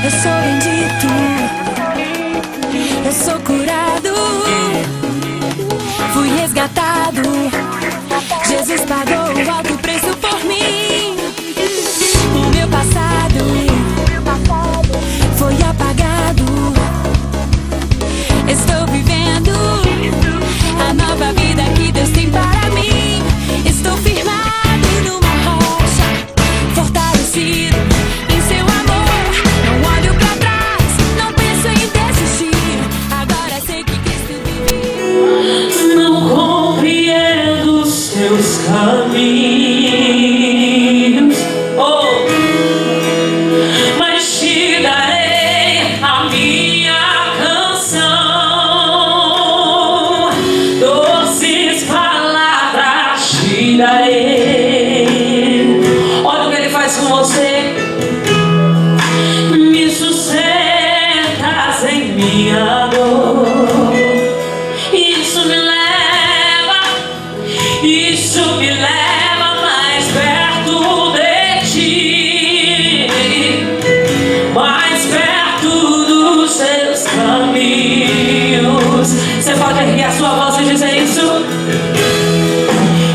Eu sou bendito, eu sou curado, fui resgatado. Jesus pagou o alto preço por mim. O meu passado foi apagado. Estou vivendo a nova vida que Deus tem para mim. Estou firmado numa rocha, fortalecido em seu amor. Não olho pra trás, não penso em desistir. Agora sei que Cristo vive. Não compreendo seus caminhos, mas te darei a minha canção. Doces palavras te darei. Olha o que ele faz com você. Me sustentas em minha dor. Isso me leva mais perto de ti, mais perto dos seus caminhos. Você pode erguer a sua voz e dizer isso?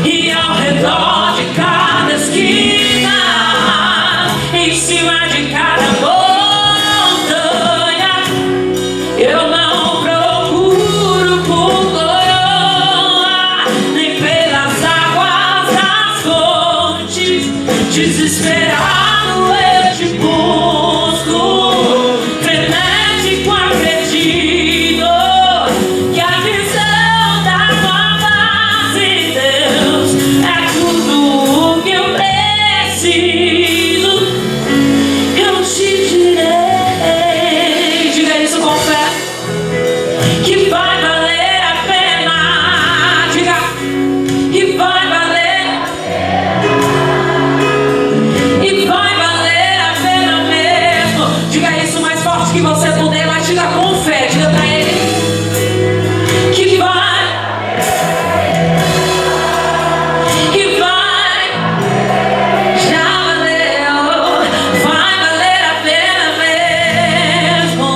E ao redor de cada esquina, em cima de cada montanha, eu não procuro por coroa, nem pelas águas das fontes. Desesperado eu te busco, frenético acredito que a visão da tua face, Deus, é tudo o que eu preciso. Eu te direi, diga isso com fé, que vai valer a pena. Diga, que vai valer, e vai valer a pena mesmo. Diga isso mais forte que você puder, mas diga com fé. Diga pra ele que vai, já valeu, vai valer a pena mesmo.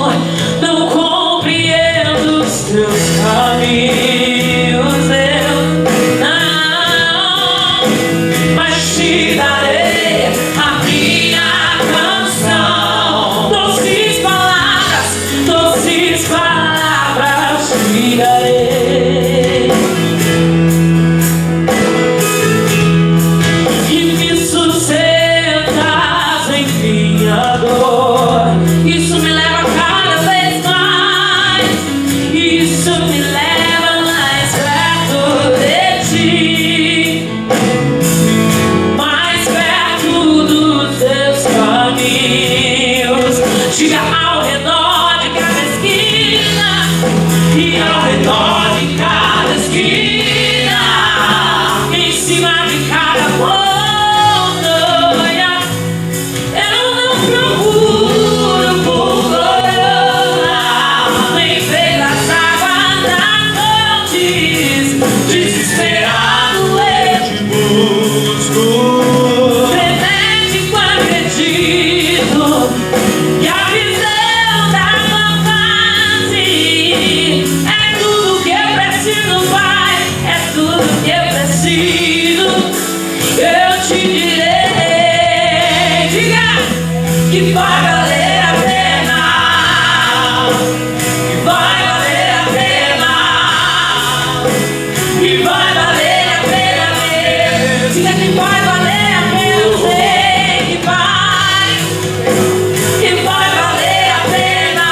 Não compreendo os teus caminhos, eu não, mas te darei a minha canção. Doces palavras te darei. E me sustentas em minha dor. Isso me leva cada vez mais, isso me leva mais perto de ti, mais perto dos teus caminhos. Diga ao redor de cada esquina, e ao redor de cada esquina, em cima de cada montanha, eu não procuro por coroa, nem pelas águas das fontes. Desesperado eu te busco, frenético acredito que a visão da tua face é tudo que eu preciso, Pai, é tudo que eu preciso. Eu te direi, diga que vai valer a pena, que vai valer a pena, que vai valer a pena mesmo. Diga que vai valer a pena, eu sei que vai valer a pena,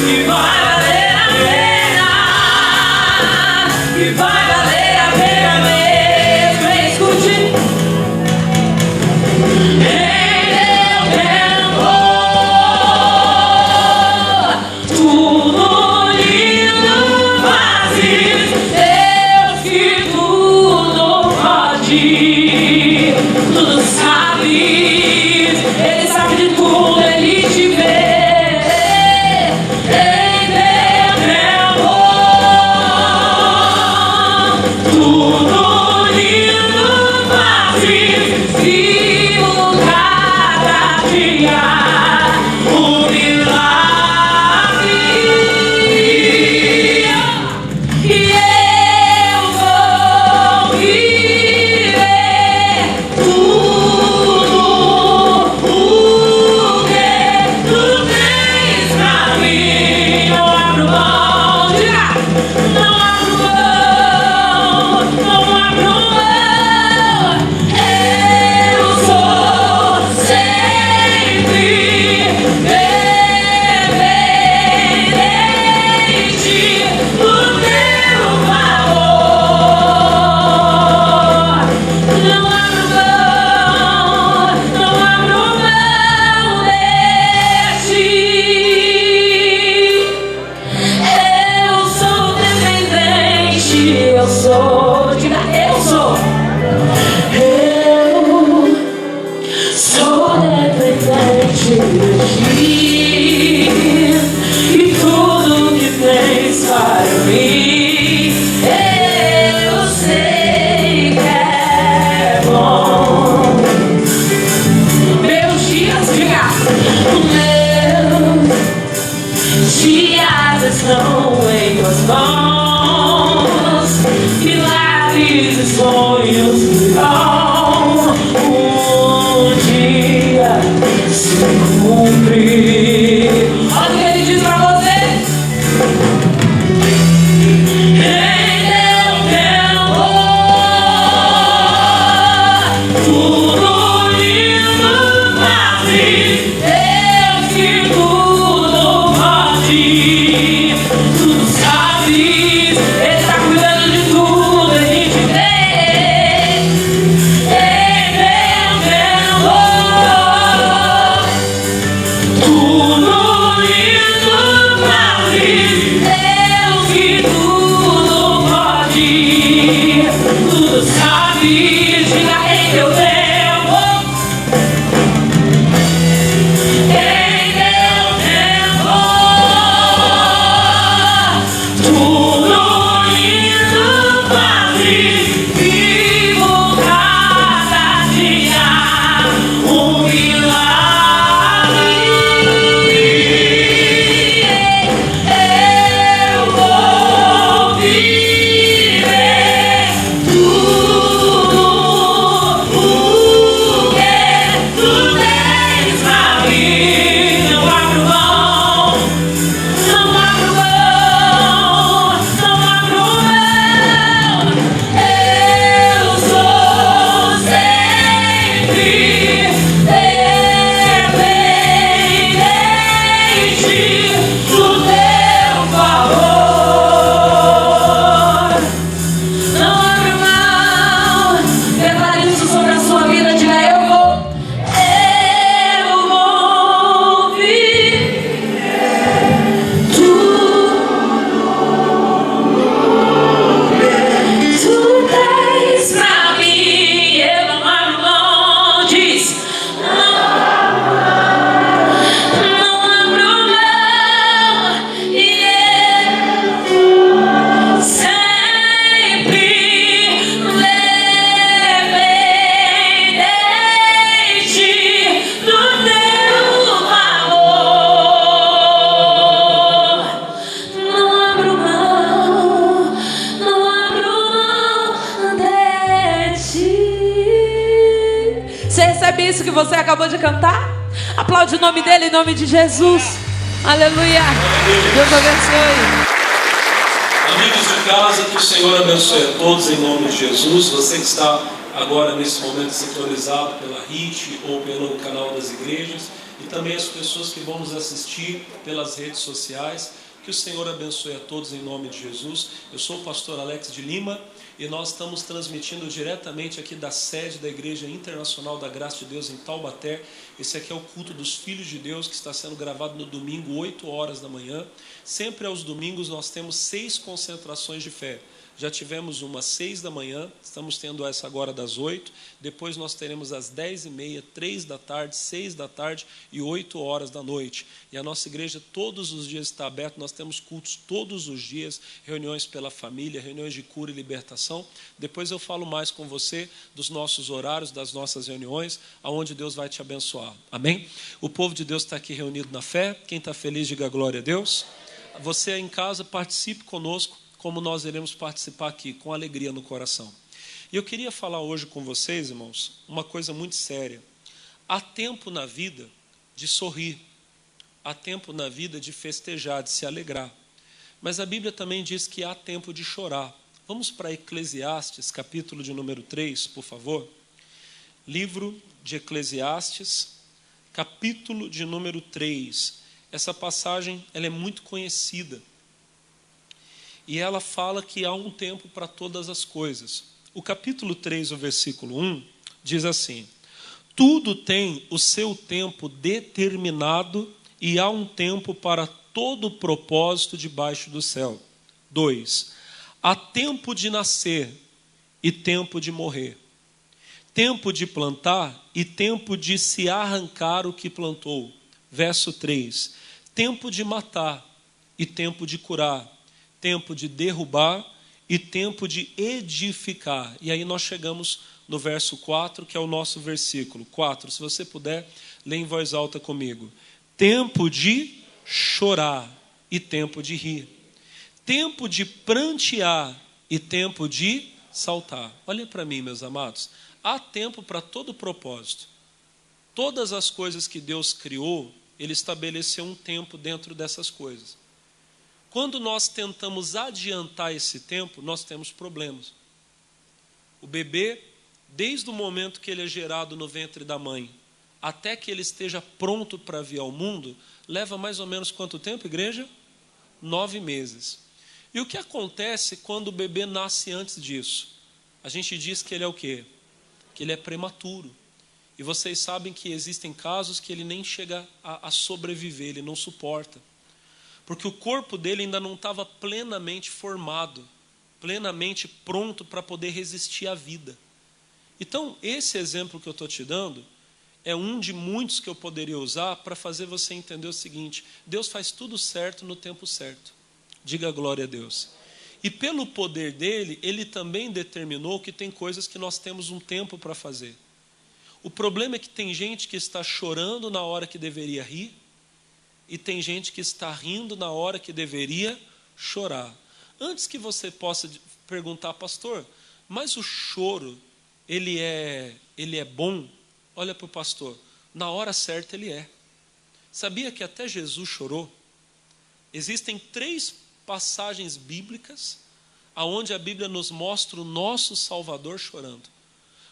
que vai valer a pena, que vai valer a pena mesmo. Escute. Em teu tempo, tudo lindo fazes, Deus que tudo pode, tudo sabes, Ele sabe de tudo, Ele te vê. Em teu tempo, tudo lindo fazes, vivo cada dia. Recebe isso que você acabou de cantar? Aplaude o nome dele em nome de Jesus. Aleluia. Deus abençoe. Amigos de casa, que o Senhor abençoe a todos em nome de Jesus. Você que está agora nesse momento sintonizado pela HIT ou pelo canal das igrejas, e também as pessoas que vão nos assistir pelas redes sociais, que o Senhor abençoe a todos em nome de Jesus. Eu sou o pastor Alex de Lima e nós estamos transmitindo diretamente aqui da sede da Igreja Internacional da Graça de Deus em Taubaté. Esse aqui é o culto dos Filhos de Deus, que está sendo gravado no domingo, 8 horas da manhã. Sempre aos domingos nós temos 6 concentrações de fé. Já tivemos uma às 6 da manhã, estamos tendo essa agora das 8. Depois nós teremos às 10h30, 3 da tarde, 6 da tarde e 8 horas da noite. E a nossa igreja todos os dias está aberta, nós temos cultos todos os dias, reuniões pela família, reuniões de cura e libertação. Depois eu falo mais com você dos nossos horários, das nossas reuniões, aonde Deus vai te abençoar. Amém? O povo de Deus está aqui reunido na fé. Quem está feliz, diga glória a Deus. Você em casa, participe conosco, como nós iremos participar aqui, com alegria no coração. E eu queria falar hoje com vocês, irmãos, uma coisa muito séria. Há tempo na vida de sorrir, há tempo na vida de festejar, de se alegrar. Mas a Bíblia também diz que há tempo de chorar. Vamos para Eclesiastes, capítulo de número 3, por favor. Livro de Eclesiastes, capítulo de número 3. Essa passagem ela é muito conhecida. E ela fala que há um tempo para todas as coisas. O capítulo 3, o versículo 1, diz assim: tudo tem o seu tempo determinado e há um tempo para todo propósito debaixo do céu. 2. Há tempo de nascer e tempo de morrer. Tempo de plantar e tempo de se arrancar o que plantou. Verso 3. Tempo de matar e tempo de curar. Tempo de derrubar e tempo de edificar. E aí nós chegamos no verso 4, que é o nosso versículo. 4, se você puder, lê em voz alta comigo. Tempo de chorar e tempo de rir. Tempo de prantear e tempo de saltar. Olhem para mim, meus amados. Há tempo para todo propósito. Todas as coisas que Deus criou, Ele estabeleceu um tempo dentro dessas coisas. Quando nós tentamos adiantar esse tempo, nós temos problemas. O bebê, desde o momento que ele é gerado no ventre da mãe, até que ele esteja pronto para vir ao mundo, leva mais ou menos quanto tempo, igreja? 9 meses. E o que acontece quando o bebê nasce antes disso? A gente diz que ele é o quê? Que ele é prematuro. E vocês sabem que existem casos que ele nem chega a sobreviver, ele não suporta. Porque o corpo dele ainda não estava plenamente formado, plenamente pronto para poder resistir à vida. Então, esse exemplo que eu estou te dando é um de muitos que eu poderia usar para fazer você entender o seguinte: Deus faz tudo certo no tempo certo. Diga glória a Deus. E pelo poder dele, ele também determinou que tem coisas que nós temos um tempo para fazer. O problema é que tem gente que está chorando na hora que deveria rir, e tem gente que está rindo na hora que deveria chorar. Antes que você possa perguntar, pastor, mas o choro, ele é bom? Olha para o pastor, na hora certa ele é. Sabia que até Jesus chorou? Existem 3 passagens bíblicas onde a Bíblia nos mostra o nosso Salvador chorando.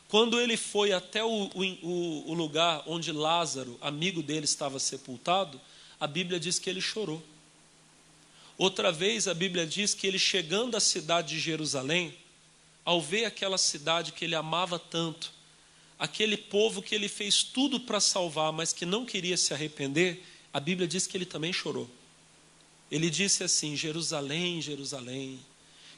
Quando ele foi até o lugar onde Lázaro, amigo dele, estava sepultado, a Bíblia diz que ele chorou. Outra vez a Bíblia diz que ele, chegando à cidade de Jerusalém, ao ver aquela cidade que ele amava tanto, aquele povo que ele fez tudo para salvar, mas que não queria se arrepender, a Bíblia diz que ele também chorou. Ele disse assim: Jerusalém, Jerusalém,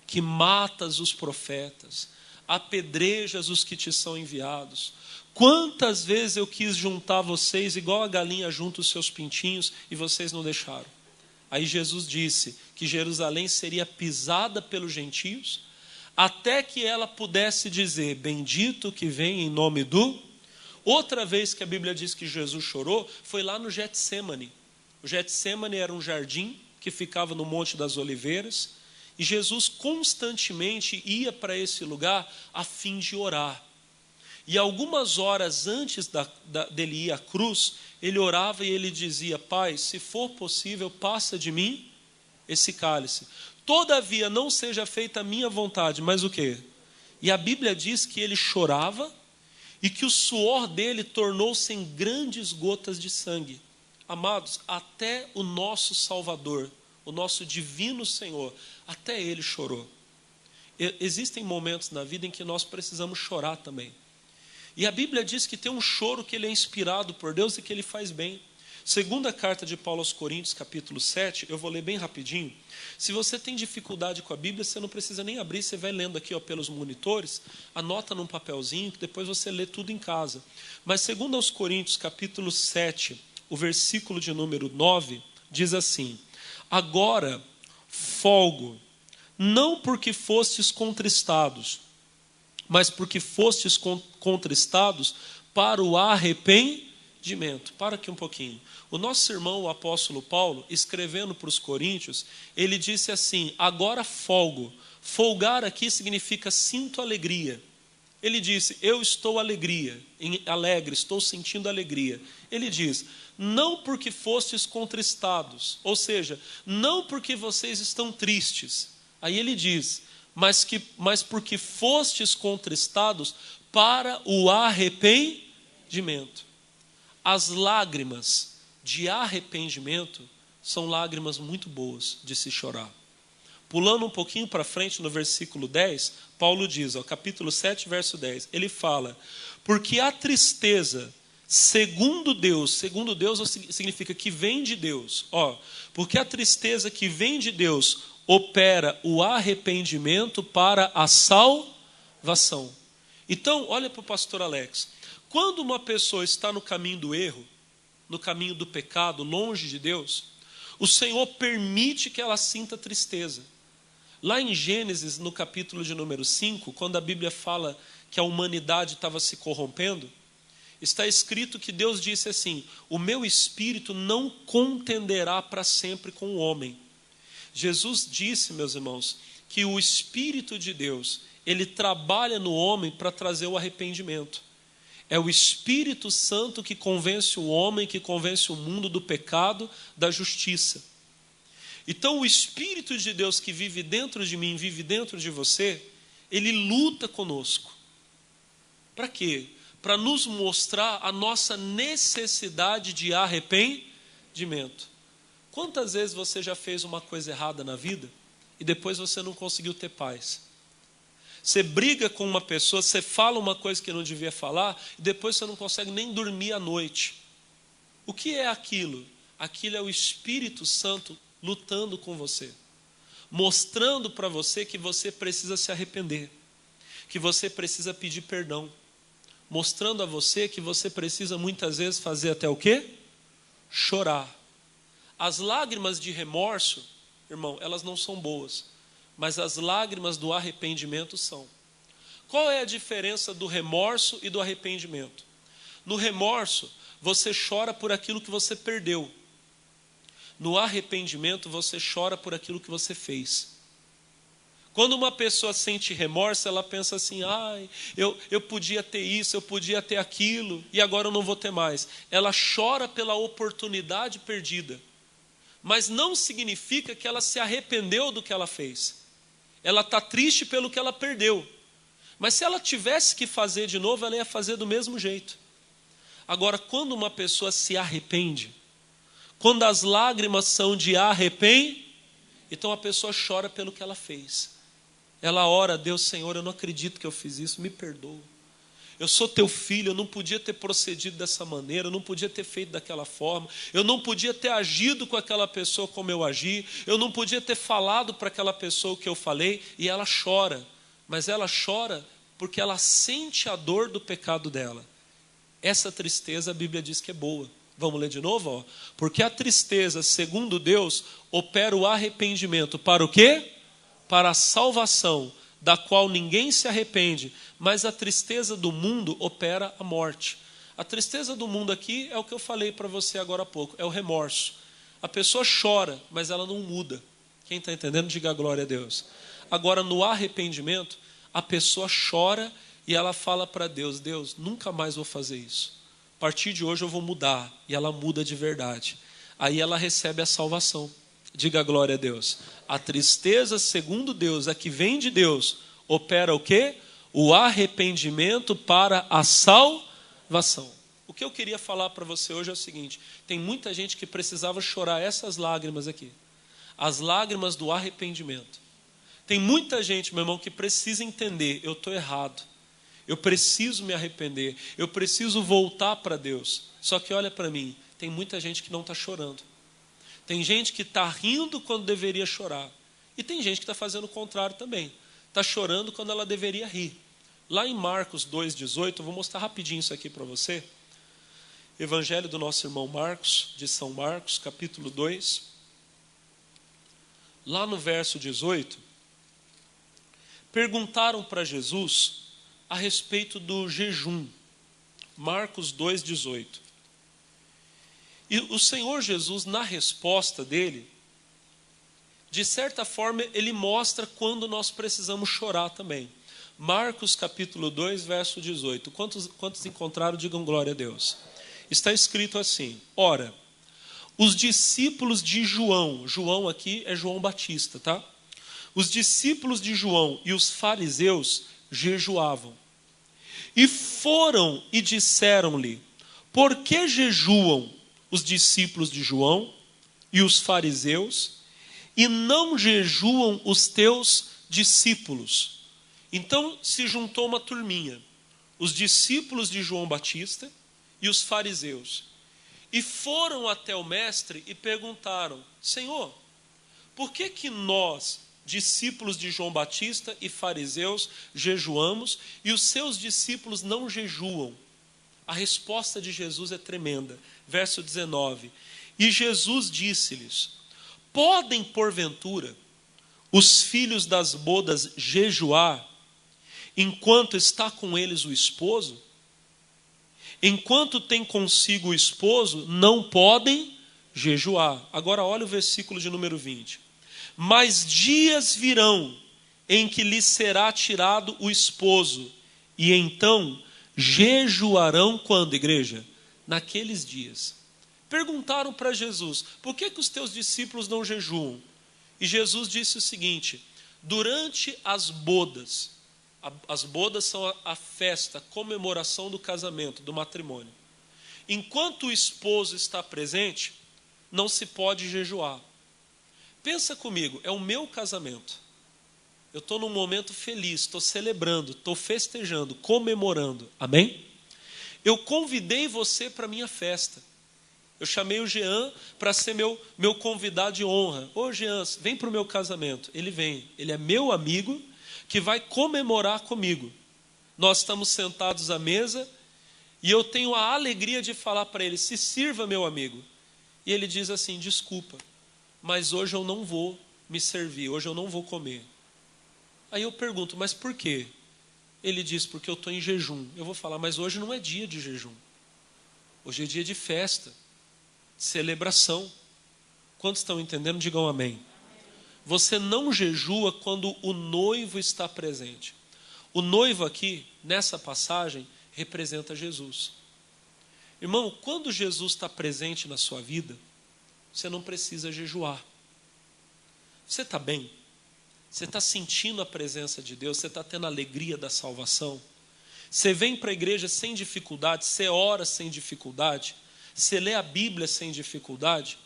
que matas os profetas, apedrejas os que te são enviados. Quantas vezes eu quis juntar vocês igual a galinha junta os seus pintinhos e vocês não deixaram. Aí Jesus disse que Jerusalém seria pisada pelos gentios, até que ela pudesse dizer: bendito que vem em nome do... Outra vez que a Bíblia diz que Jesus chorou foi lá no Getsêmani. O Getsêmani era um jardim que ficava no Monte das Oliveiras, e Jesus constantemente ia para esse lugar a fim de orar. E algumas horas antes dele ir à cruz, ele orava e ele dizia: Pai, se for possível, passa de mim esse cálice. Todavia, não seja feita a minha vontade, mas o quê? E a Bíblia diz que ele chorava e que o suor dele tornou-se em grandes gotas de sangue. Amados, até o nosso Salvador, o nosso divino Senhor, até ele chorou. Existem momentos na vida em que nós precisamos chorar também. E a Bíblia diz que tem um choro que ele é inspirado por Deus e que ele faz bem. Segunda carta de Paulo aos Coríntios, capítulo 7, eu vou ler bem rapidinho. Se você tem dificuldade com a Bíblia, você não precisa nem abrir, você vai lendo aqui pelos monitores, anota num papelzinho, que depois você lê tudo em casa. Mas segundo aos Coríntios, capítulo 7, o versículo de número 9, diz assim: agora folgo, não porque fostes contristados, mas porque fostes contristados para o arrependimento. Para aqui um pouquinho. O nosso irmão, o apóstolo Paulo, escrevendo para os coríntios, ele disse assim: agora folgo. Folgar aqui significa sinto alegria. Ele disse: eu estou alegre, estou sentindo alegria. Ele diz: não porque fostes contristados, ou seja, não porque vocês estão tristes. Aí ele diz: mas porque fostes contristados para o arrependimento. As lágrimas de arrependimento são lágrimas muito boas de se chorar. Pulando um pouquinho para frente no versículo 10, Paulo diz, capítulo 7, verso 10, ele fala: porque a tristeza segundo Deus significa que vem de Deus, porque a tristeza que vem de Deus opera o arrependimento para a salvação. Então, olha para o pastor Alex, quando uma pessoa está no caminho do erro, no caminho do pecado, longe de Deus, o Senhor permite que ela sinta tristeza. Lá em Gênesis, no capítulo de número 5, quando a Bíblia fala que a humanidade estava se corrompendo, está escrito que Deus disse assim: o meu espírito não contenderá para sempre com o homem. Jesus disse, meus irmãos, que o Espírito de Deus, ele trabalha no homem para trazer o arrependimento. É o Espírito Santo que convence o homem, que convence o mundo do pecado, da justiça. Então o Espírito de Deus que vive dentro de mim, vive dentro de você, ele luta conosco. Para quê? Para nos mostrar a nossa necessidade de arrependimento. Quantas vezes você já fez uma coisa errada na vida e depois você não conseguiu ter paz? Você briga com uma pessoa, você fala uma coisa que não devia falar e depois você não consegue nem dormir à noite. O que é aquilo? Aquilo é o Espírito Santo lutando com você, mostrando para você que você precisa se arrepender, que você precisa pedir perdão, mostrando a você que você precisa muitas vezes fazer até o quê? Chorar. As lágrimas de remorso, irmão, elas não são boas, mas as lágrimas do arrependimento são. Qual é a diferença do remorso e do arrependimento? No remorso, você chora por aquilo que você perdeu. No arrependimento, você chora por aquilo que você fez. Quando uma pessoa sente remorso, ela pensa assim: eu podia ter isso, eu podia ter aquilo, e agora eu não vou ter mais. Ela chora pela oportunidade perdida. Mas não significa que ela se arrependeu do que ela fez. Ela está triste pelo que ela perdeu. Mas se ela tivesse que fazer de novo, ela ia fazer do mesmo jeito. Agora, quando uma pessoa se arrepende, quando as lágrimas são de arrependimento, então a pessoa chora pelo que ela fez. Ela ora a Deus: Senhor, eu não acredito que eu fiz isso, me perdoa. Eu sou teu filho, eu não podia ter procedido dessa maneira, eu não podia ter feito daquela forma, eu não podia ter agido com aquela pessoa como eu agi, eu não podia ter falado para aquela pessoa o que eu falei, e ela chora. Mas ela chora porque ela sente a dor do pecado dela. Essa tristeza a Bíblia diz que é boa. Vamos ler de novo? Porque a tristeza, segundo Deus, opera o arrependimento. Para o quê? Para a salvação, da qual ninguém se arrepende, mas a tristeza do mundo opera a morte. A tristeza do mundo aqui é o que eu falei para você agora há pouco, é o remorso. A pessoa chora, mas ela não muda. Quem está entendendo, diga glória a Deus. Agora, no arrependimento, a pessoa chora e ela fala para Deus: Deus, nunca mais vou fazer isso. A partir de hoje eu vou mudar. E ela muda de verdade. Aí ela recebe a salvação. Diga glória a Deus. A tristeza, segundo Deus, a que vem de Deus, opera o quê? O arrependimento para a salvação. O que eu queria falar para você hoje é o seguinte: tem muita gente que precisava chorar essas lágrimas aqui. As lágrimas do arrependimento. Tem muita gente, meu irmão, que precisa entender: eu estou errado. Eu preciso me arrepender. Eu preciso voltar para Deus. Só que olha para mim, tem muita gente que não está chorando. Tem gente que está rindo quando deveria chorar. E tem gente que está fazendo o contrário também. Está chorando quando ela deveria rir. Lá em Marcos 2,18, eu vou mostrar rapidinho isso aqui para você. Evangelho do nosso irmão Marcos, de São Marcos, capítulo 2. Lá no verso 18, perguntaram para Jesus a respeito do jejum. Marcos 2,18. E o Senhor Jesus, na resposta dele, de certa forma, ele mostra quando nós precisamos chorar também. Marcos capítulo 2, verso 18. Quantos encontraram, digam glória a Deus. Está escrito assim: ora, os discípulos de João, João aqui é João Batista, tá? Os discípulos de João e os fariseus jejuavam. E foram e disseram-lhe: por que jejuam os discípulos de João e os fariseus, e não jejuam os teus discípulos? Então se juntou uma turminha, os discípulos de João Batista e os fariseus, e foram até o mestre e perguntaram: Senhor, por que nós, discípulos de João Batista e fariseus, jejuamos e os seus discípulos não jejuam? A resposta de Jesus é tremenda. Verso 19: e Jesus disse-lhes: podem porventura os filhos das bodas jejuar enquanto está com eles o esposo? Enquanto tem consigo o esposo, não podem jejuar. Agora olha o versículo de número 20. Mas dias virão em que lhes será tirado o esposo, e então jejuarão quando, igreja? Naqueles dias. Perguntaram para Jesus: por que os teus discípulos não jejuam? E Jesus disse o seguinte: durante as bodas são a festa, a comemoração do casamento, do matrimônio. Enquanto o esposo está presente, não se pode jejuar. Pensa comigo, é o meu casamento. Eu estou num momento feliz, estou celebrando, estou festejando, comemorando. Amém? Eu convidei você para a minha festa. Eu chamei o Jean para ser meu convidado de honra. Ô Jean, vem para o meu casamento. Ele vem, ele é meu amigo que vai comemorar comigo. Nós estamos sentados à mesa e eu tenho a alegria de falar para ele: se sirva, meu amigo. E ele diz assim: desculpa, mas hoje eu não vou me servir, hoje eu não vou comer. Aí eu pergunto: mas por quê? Ele diz: porque eu estou em jejum. Eu vou falar: mas hoje não é dia de jejum. Hoje é dia de festa, de celebração. Quantos estão entendendo? Digam amém. Você não jejua quando o noivo está presente. O noivo aqui, nessa passagem, representa Jesus. Irmão, quando Jesus está presente na sua vida, você não precisa jejuar. Você está bem? Você está sentindo a presença de Deus? Você está tendo a alegria da salvação? Você vem para a igreja sem dificuldade? Você ora sem dificuldade? Você lê a Bíblia sem dificuldade?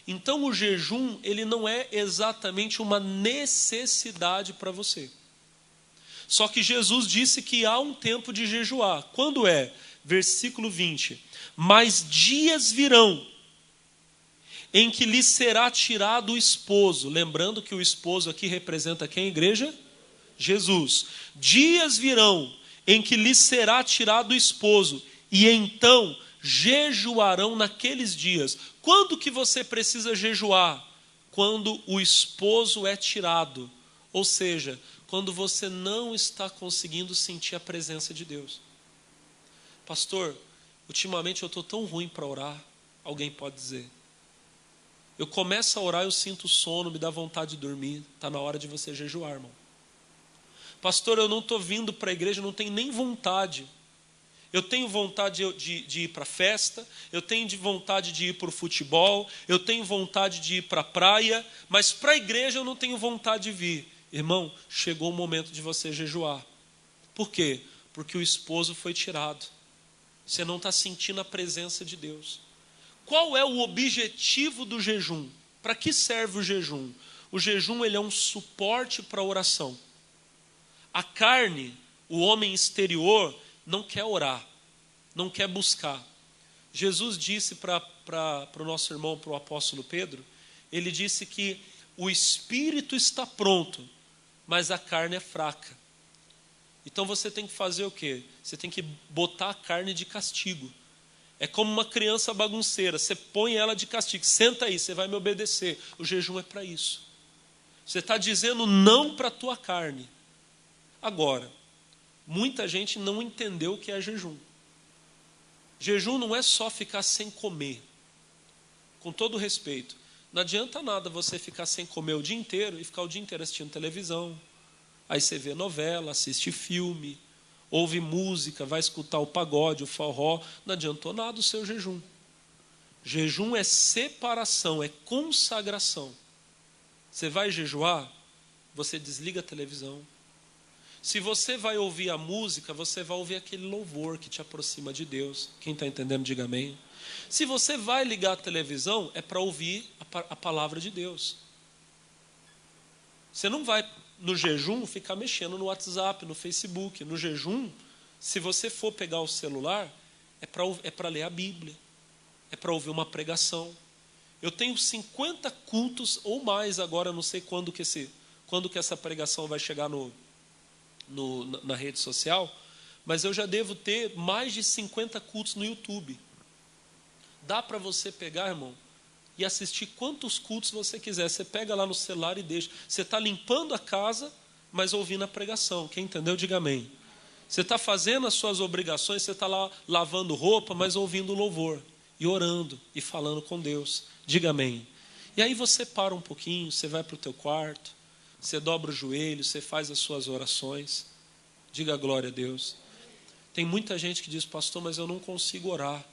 Então o jejum, ele não é exatamente uma necessidade para você. Só que Jesus disse que há um tempo de jejuar. Quando é? Versículo 20. Mas dias virão em que lhe será tirado o esposo. Lembrando que o esposo aqui representa quem, igreja? Jesus. Dias virão em que lhe será tirado o esposo, e então jejuarão naqueles dias. Quando que você precisa jejuar? Quando o esposo é tirado. Ou seja, quando você não está conseguindo sentir a presença de Deus. Pastor, ultimamente eu estou tão ruim para orar. Alguém pode dizer. Eu começo a orar, eu sinto sono, me dá vontade de dormir. Está na hora de você jejuar, irmão. Pastor, eu não estou vindo para a igreja, não tenho nem vontade. Eu tenho vontade de ir para a festa, eu tenho vontade de ir para o futebol, eu tenho vontade de ir para a praia, mas para a igreja eu não tenho vontade de vir. Irmão, chegou o momento de você jejuar. Por quê? Porque o esposo foi tirado. Você não está sentindo a presença de Deus. Qual é o objetivo do jejum? Para que serve o jejum? O jejum, ele é um suporte para a oração. A carne, o homem exterior, não quer orar, não quer buscar. Jesus disse para o nosso irmão, para o apóstolo Pedro, ele disse que o espírito está pronto, mas a carne é fraca. Então você tem que fazer o quê? Você tem que botar a carne de castigo. É como uma criança bagunceira, você põe ela de castigo, senta aí, você vai me obedecer. O jejum é para isso. Você está dizendo não para a tua carne. Agora, muita gente não entendeu o que é jejum. Jejum não é só ficar sem comer. Com todo respeito, não adianta nada você ficar sem comer o dia inteiro e ficar o dia inteiro assistindo televisão. Aí você vê novela, assiste filme, ouve música, vai escutar o pagode, o forró. Não adiantou nada o seu jejum. Jejum é separação, é consagração. Você vai jejuar, você desliga a televisão. Se você vai ouvir a música, você vai ouvir aquele louvor que te aproxima de Deus. Quem está entendendo, diga amém. Se você vai ligar a televisão, é para ouvir a palavra de Deus. Você não vai, no jejum, ficar mexendo no WhatsApp, no Facebook. No jejum, se você for pegar o celular, é para ler a Bíblia. É para ouvir uma pregação. Eu tenho 50 cultos ou mais agora, não sei quando que essa pregação vai chegar na rede social, mas eu já devo ter mais de 50 cultos no YouTube. Dá para você pegar, irmão, e assistir quantos cultos você quiser. Você pega lá no celular e deixa. Você está limpando a casa, mas ouvindo a pregação. Quem entendeu, diga amém. Você está fazendo as suas obrigações, você está lá lavando roupa, mas ouvindo louvor, e orando, e falando com Deus. Diga amém. E aí você para um pouquinho, você vai para o teu quarto, você dobra o joelho, você faz as suas orações. Diga glória a Deus. Tem muita gente que diz, pastor, mas eu não consigo orar.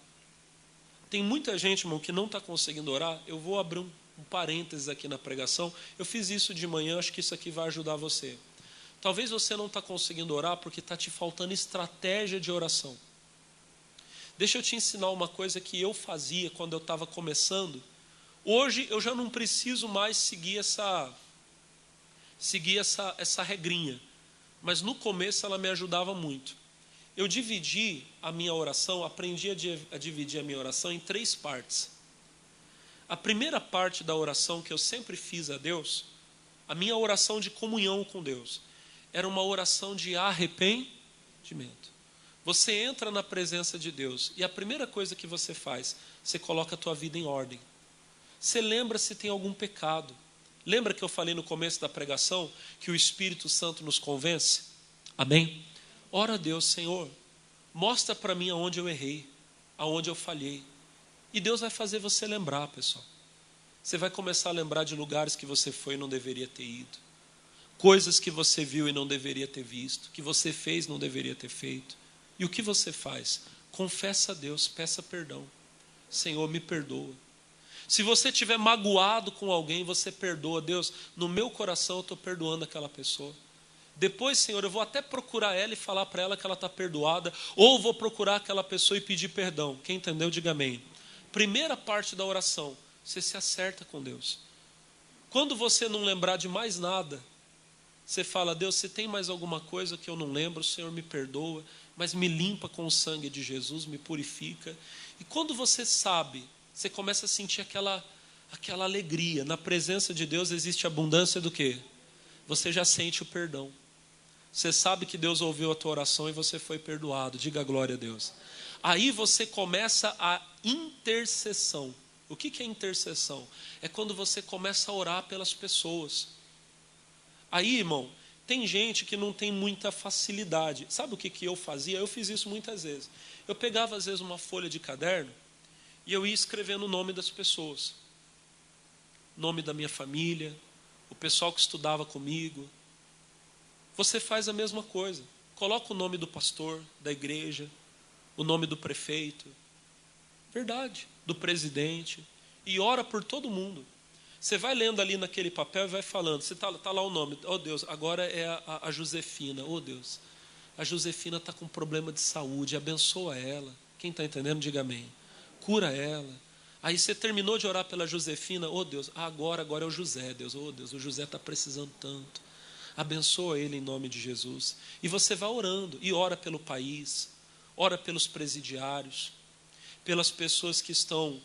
Tem muita gente, irmão, que não está conseguindo orar. Eu vou abrir um parênteses aqui na pregação. Eu fiz isso de manhã, acho que isso aqui vai ajudar você. Talvez você não está conseguindo orar porque está te faltando estratégia de oração. Deixa eu te ensinar uma coisa que eu fazia quando eu estava começando. Hoje eu já não preciso mais seguir essa regrinha. Mas no começo ela me ajudava muito. Eu dividi a minha oração, aprendi a dividir a minha oração em 3 partes. A primeira parte da oração que eu sempre fiz a Deus, a minha oração de comunhão com Deus, era uma oração de arrependimento. Você entra na presença de Deus e a primeira coisa que você faz, você coloca a tua vida em ordem. Você lembra se tem algum pecado. Lembra que eu falei no começo da pregação que o Espírito Santo nos convence? Amém? Ora a Deus, Senhor, mostra para mim aonde eu errei, aonde eu falhei. E Deus vai fazer você lembrar, pessoal. Você vai começar a lembrar de lugares que você foi e não deveria ter ido. Coisas que você viu e não deveria ter visto. Que você fez e não deveria ter feito. E o que você faz? Confessa a Deus, peça perdão. Senhor, me perdoa. Se você estiver magoado com alguém, você perdoa. Deus, no meu coração eu estou perdoando aquela pessoa. Depois, Senhor, eu vou até procurar ela e falar para ela que ela está perdoada. Ou vou procurar aquela pessoa e pedir perdão. Quem entendeu, diga amém. Primeira parte da oração, você se acerta com Deus. Quando você não lembrar de mais nada, você fala, Deus, se tem mais alguma coisa que eu não lembro, o Senhor me perdoa, mas me limpa com o sangue de Jesus, me purifica. E quando você sabe, você começa a sentir aquela alegria. Na presença de Deus existe abundância do quê? Você já sente o perdão. Você sabe que Deus ouviu a tua oração e você foi perdoado. Diga glória a Deus. Aí você começa a intercessão. O que é intercessão? É quando você começa a orar pelas pessoas. Aí, irmão, tem gente que não tem muita facilidade. Sabe o que eu fazia? Eu fiz isso muitas vezes. Eu pegava às vezes uma folha de caderno e eu ia escrevendo o nome das pessoas. Nome da minha família, o pessoal que estudava comigo. Você faz a mesma coisa. Coloca o nome do pastor, da igreja, o nome do prefeito, verdade, do presidente, e ora por todo mundo. Você vai lendo ali naquele papel e vai falando, você tá lá o nome, oh Deus, agora é a Josefina, oh Deus, a Josefina está com problema de saúde, abençoa ela. Quem está entendendo, diga amém. Cura ela. Aí você terminou de orar pela Josefina, oh Deus, agora é o José, Deus, oh Deus, o José está precisando tanto. Abençoa ele em nome de Jesus. E você vai orando, e ora pelo país, ora pelos presidiários. pelas pessoas que estão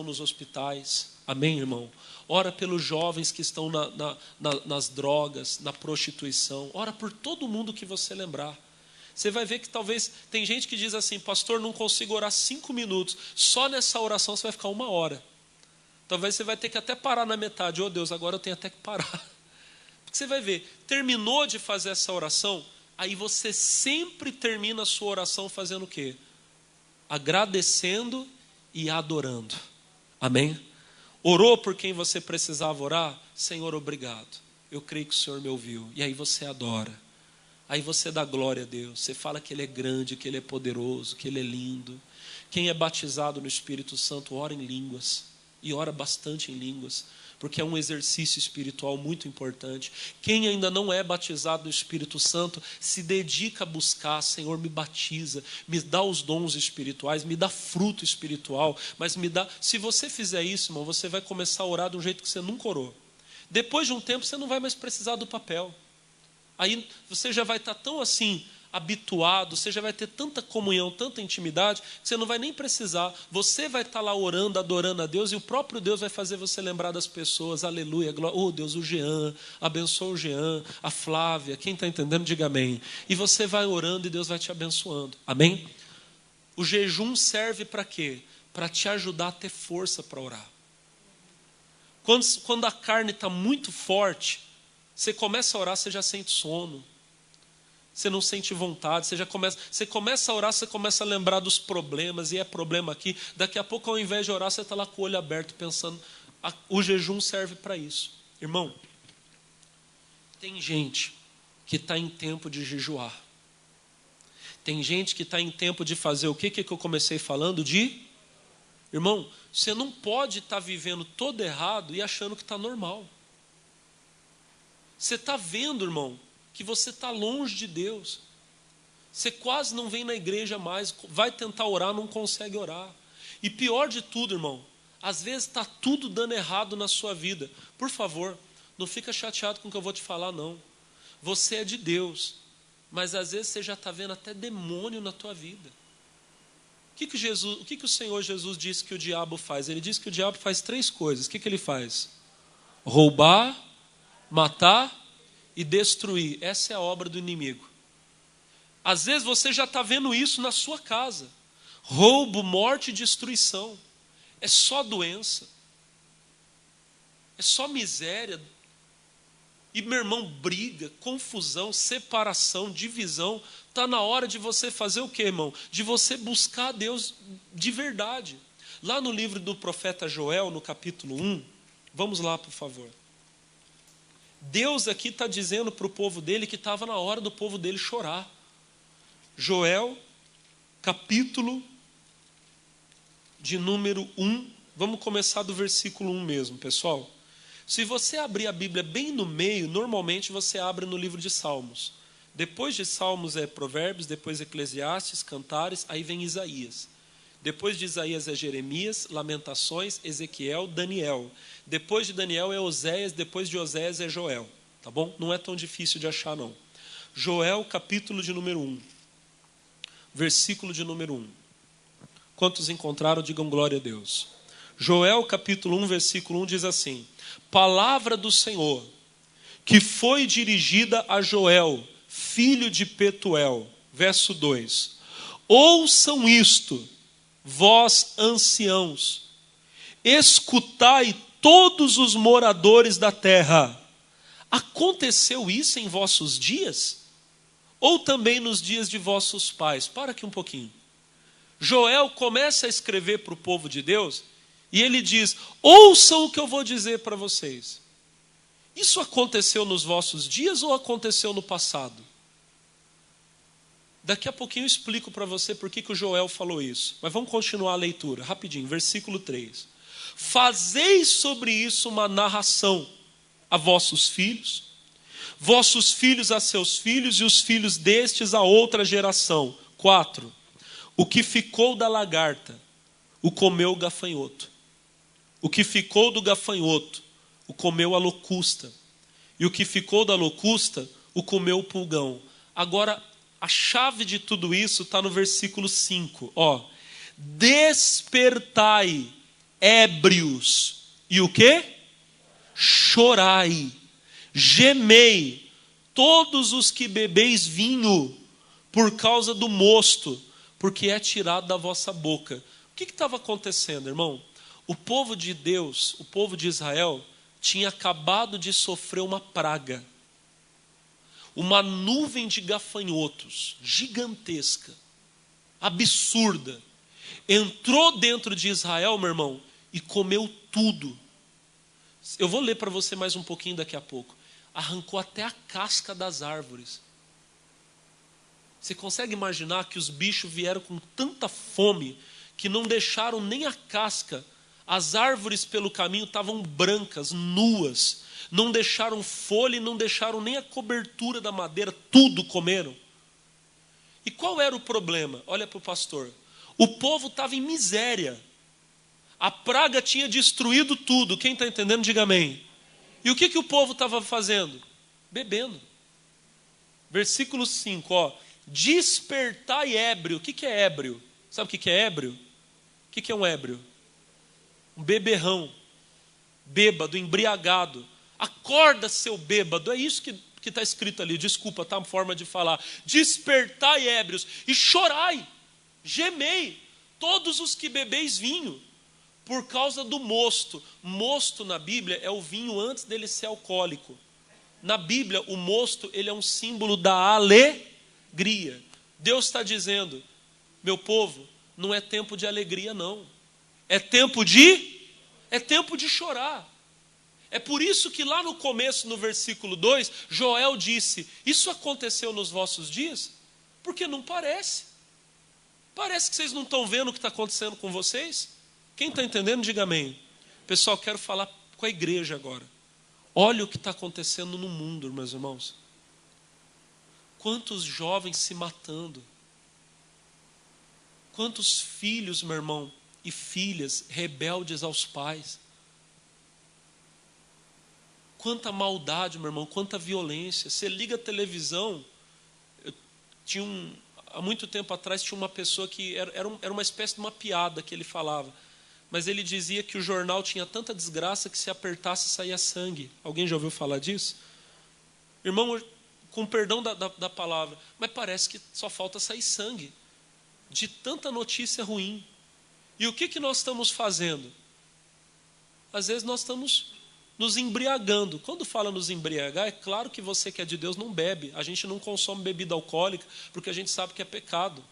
nos hospitais. Amém, irmão? Ora pelos jovens que estão nas drogas, na prostituição. Ora por todo mundo que você lembrar. Você vai ver que talvez, tem gente que diz assim, pastor, não consigo orar 5 minutos. Só nessa oração você vai ficar 1 hora. Talvez você vai ter que até parar na metade. Oh Deus, agora eu tenho até que parar. Porque você vai ver, terminou de fazer essa oração, aí você sempre termina a sua oração fazendo o quê? Agradecendo e adorando. Amém? Orou por quem você precisava orar? Senhor, obrigado. Eu creio que o Senhor me ouviu. E aí você adora. Aí você dá glória a Deus. Você fala que Ele é grande, que Ele é poderoso, que Ele é lindo. Quem é batizado no Espírito Santo, ora em línguas. E ora bastante em línguas. Porque é um exercício espiritual muito importante. Quem ainda não é batizado no Espírito Santo, se dedica a buscar, Senhor, me batiza, me dá os dons espirituais, me dá fruto espiritual, mas me dá... Se você fizer isso, irmão, você vai começar a orar de um jeito que você nunca orou. Depois de um tempo, você não vai mais precisar do papel. Aí você já vai estar tão assim... habituado, você já vai ter tanta comunhão, tanta intimidade, que você não vai nem precisar, você vai estar lá orando, adorando a Deus, e o próprio Deus vai fazer você lembrar das pessoas, aleluia, glória, oh Deus, o Jean, abençoa o Jean, a Flávia, quem está entendendo, diga amém, e você vai orando e Deus vai te abençoando, amém? O jejum serve para quê? Para te ajudar a ter força para orar. Quando a carne está muito forte, você começa a orar, você já sente sono, você não sente vontade, você começa a orar, você começa a lembrar dos problemas, e é problema aqui. Daqui a pouco, ao invés de orar, você está lá com o olho aberto, pensando. O jejum serve para isso. Irmão, tem gente que está em tempo de jejuar. Tem gente que está em tempo de fazer o que eu comecei falando? Irmão, você não pode estar vivendo todo errado e achando que está normal. Você está vendo, irmão, que você está longe de Deus. Você quase não vem na igreja mais, vai tentar orar, não consegue orar. E pior de tudo, irmão, às vezes está tudo dando errado na sua vida. Por favor, não fica chateado com o que eu vou te falar, não. Você é de Deus, mas às vezes você já está vendo até demônio na tua vida. O que o Senhor Jesus disse que o diabo faz? Ele disse que o diabo faz 3 coisas. O que ele faz? Roubar, matar e destruir. Essa é a obra do inimigo. Às vezes você já está vendo isso na sua casa. Roubo, morte e destruição. É só doença. É só miséria. E meu irmão, briga, confusão, separação, divisão. Está na hora de você fazer o quê, irmão? De você buscar a Deus de verdade. Lá no livro do profeta Joel, no capítulo 1, vamos lá, por favor. Deus aqui está dizendo para o povo dele que estava na hora do povo dele chorar. Joel, capítulo de número 1. Vamos começar do versículo 1 mesmo, pessoal. Se você abrir a Bíblia bem no meio, normalmente você abre no livro de Salmos. Depois de Salmos é Provérbios, depois Eclesiastes, Cantares, aí vem Isaías. Depois de Isaías é Jeremias, Lamentações, Ezequiel, Daniel. Depois de Daniel é Oséias, depois de Oséias é Joel. Tá bom? Não é tão difícil de achar, não. Joel, capítulo de número 1. Versículo de número 1. Quantos encontraram, digam glória a Deus. Joel, capítulo 1, versículo 1 diz assim: Palavra do Senhor, que foi dirigida a Joel, filho de Petuel. Verso 2. Ouçam isto, vós anciãos, escutai todos os moradores da terra. Aconteceu isso em vossos dias? Ou também nos dias de vossos pais? Para aqui um pouquinho. Joel começa a escrever para o povo de Deus e ele diz: ouçam o que eu vou dizer para vocês. Isso aconteceu nos vossos dias ou aconteceu no passado? Daqui a pouquinho eu explico para você por que o Joel falou isso. Mas vamos continuar a leitura, rapidinho. Versículo 3. Fazeis sobre isso uma narração a vossos filhos a seus filhos, e os filhos destes a outra geração. 4. O que ficou da lagarta, o comeu o gafanhoto. O que ficou do gafanhoto, o comeu a locusta. E o que ficou da locusta, o comeu o pulgão. Agora, a chave de tudo isso está no versículo 5. despertai, ébrios, e o quê? Chorai, gemei, todos os que bebeis vinho, por causa do mosto, porque é tirado da vossa boca. O que estava acontecendo, irmão? O povo de Deus, o povo de Israel, tinha acabado de sofrer uma praga. Uma nuvem de gafanhotos, gigantesca, absurda, entrou dentro de Israel, meu irmão, e comeu tudo. Eu vou ler para você mais um pouquinho daqui a pouco. Arrancou até a casca das árvores. Você consegue imaginar que os bichos vieram com tanta fome que não deixaram nem a casca? As árvores pelo caminho estavam brancas, nuas. Não deixaram folha e não deixaram nem a cobertura da madeira. Tudo comeram. E qual era o problema? Olha para o pastor. O povo estava em miséria. A praga tinha destruído tudo. Quem está entendendo, diga amém. E o que o povo estava fazendo? Bebendo. Versículo 5, ó. Despertai ébrio. O que é ébrio? Sabe o que é ébrio? O que é um ébrio? Um beberrão. Bêbado, embriagado. Acorda, seu bêbado. É isso que está escrito ali. Desculpa, tá? A forma de falar. Despertai ébrios e chorai, gemei, todos os que bebeis vinho, por causa do mosto. Mosto na Bíblia é o vinho antes dele ser alcoólico. Na Bíblia, o mosto ele é um símbolo da alegria. Deus está dizendo, meu povo, não é tempo de alegria não. É tempo de chorar. É por isso que lá no começo, no versículo 2, Joel disse, isso aconteceu nos vossos dias? Porque não parece. Parece que vocês não estão vendo o que está acontecendo com vocês. Quem está entendendo, diga amém. Pessoal, quero falar com a igreja agora. Olha o que está acontecendo no mundo, meus irmãos. Quantos jovens se matando. Quantos filhos, meu irmão, e filhas rebeldes aos pais. Quanta maldade, meu irmão, quanta violência. Você liga a televisão. Há muito tempo atrás tinha uma pessoa que era uma espécie de uma piada que ele falava. Mas ele dizia que o jornal tinha tanta desgraça que se apertasse saía sangue. Alguém já ouviu falar disso? Irmão, com perdão da palavra, mas parece que só falta sair sangue. De tanta notícia ruim. E o que nós estamos fazendo? Às vezes nós estamos nos embriagando. Quando fala nos embriagar, é claro que você que é de Deus não bebe. A gente não consome bebida alcoólica porque a gente sabe que é pecado.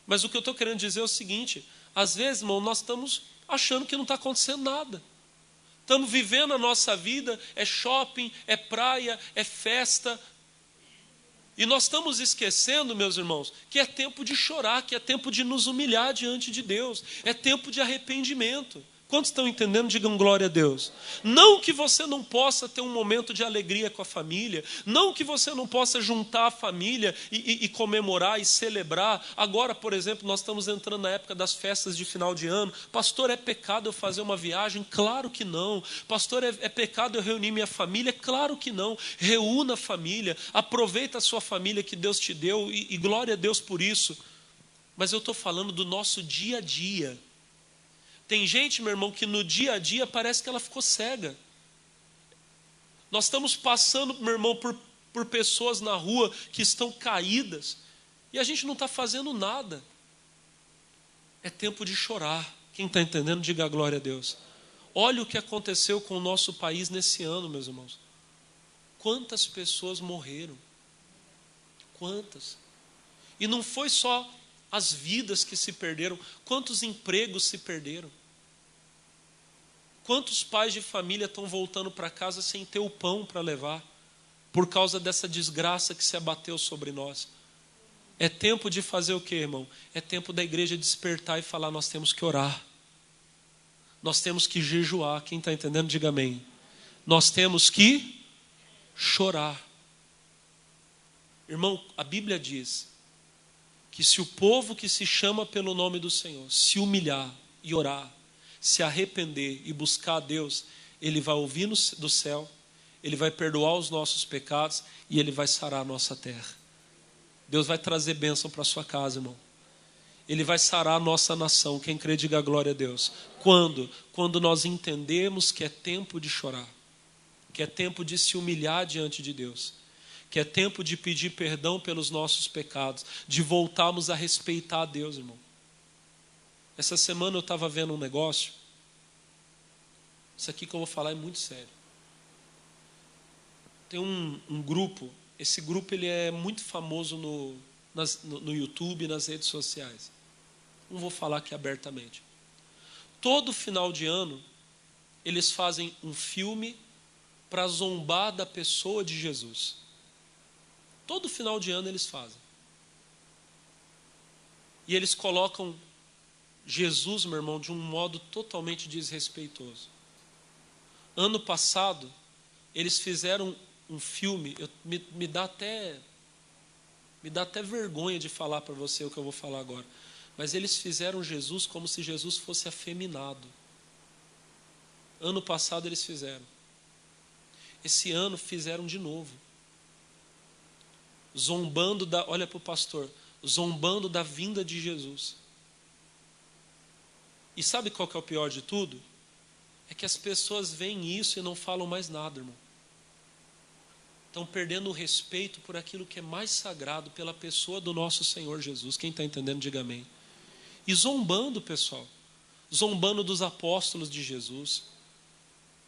Mas o que eu estou querendo dizer é o seguinte, às vezes, irmão, nós estamos achando que não está acontecendo nada. Estamos vivendo a nossa vida, é shopping, é praia, é festa. E nós estamos esquecendo, meus irmãos, que é tempo de chorar, que é tempo de nos humilhar diante de Deus. É tempo de arrependimento. Quantos estão entendendo? Digam glória a Deus. Não que você não possa ter um momento de alegria com a família. Não que você não possa juntar a família e comemorar e celebrar. Agora, por exemplo, nós estamos entrando na época das festas de final de ano. Pastor, é pecado eu fazer uma viagem? Claro que não. Pastor, é pecado eu reunir minha família? Claro que não. Reúna a família. Aproveita a sua família que Deus te deu e glória a Deus por isso. Mas eu estou falando do nosso dia a dia. Tem gente, meu irmão, que no dia a dia parece que ela ficou cega. Nós estamos passando, meu irmão, por pessoas na rua que estão caídas e a gente não está fazendo nada. É tempo de chorar. Quem está entendendo, diga glória a Deus. Olha o que aconteceu com o nosso país nesse ano, meus irmãos. Quantas pessoas morreram? Quantas? E não foi só as vidas que se perderam, quantos empregos se perderam? Quantos pais de família estão voltando para casa sem ter o pão para levar, por causa dessa desgraça que se abateu sobre nós? É tempo de fazer o que, irmão? É tempo da igreja despertar e falar, nós temos que orar. Nós temos que jejuar. Quem está entendendo, diga amém. Nós temos que chorar. Irmão, a Bíblia diz que se o povo que se chama pelo nome do Senhor se humilhar e orar, se arrepender e buscar a Deus, Ele vai ouvir do céu, Ele vai perdoar os nossos pecados e Ele vai sarar a nossa terra. Deus vai trazer bênção para a sua casa, irmão. Ele vai sarar a nossa nação. Quem crê, diga glória a Deus. Quando? Quando nós entendemos que é tempo de chorar, que é tempo de se humilhar diante de Deus, que é tempo de pedir perdão pelos nossos pecados, de voltarmos a respeitar a Deus, irmão. Essa semana eu estava vendo um negócio. Isso aqui que eu vou falar é muito sério. Tem um grupo. Esse grupo ele é muito famoso no YouTube e nas redes sociais. Não vou falar aqui abertamente. Todo final de ano, eles fazem um filme para zombar da pessoa de Jesus. Todo final de ano eles fazem. E eles colocam Jesus, meu irmão, de um modo totalmente desrespeitoso. Ano passado, eles fizeram um filme, me dá até vergonha de falar para você o que eu vou falar agora. Mas eles fizeram Jesus como se Jesus fosse afeminado. Ano passado eles fizeram. Esse ano fizeram de novo. Zombando olha para o pastor, zombando da vinda de Jesus. E sabe qual que é o pior de tudo? É que as pessoas veem isso e não falam mais nada, irmão. Estão perdendo o respeito por aquilo que é mais sagrado, pela pessoa do nosso Senhor Jesus. Quem está entendendo, diga amém. E zombando, pessoal. Zombando dos apóstolos de Jesus.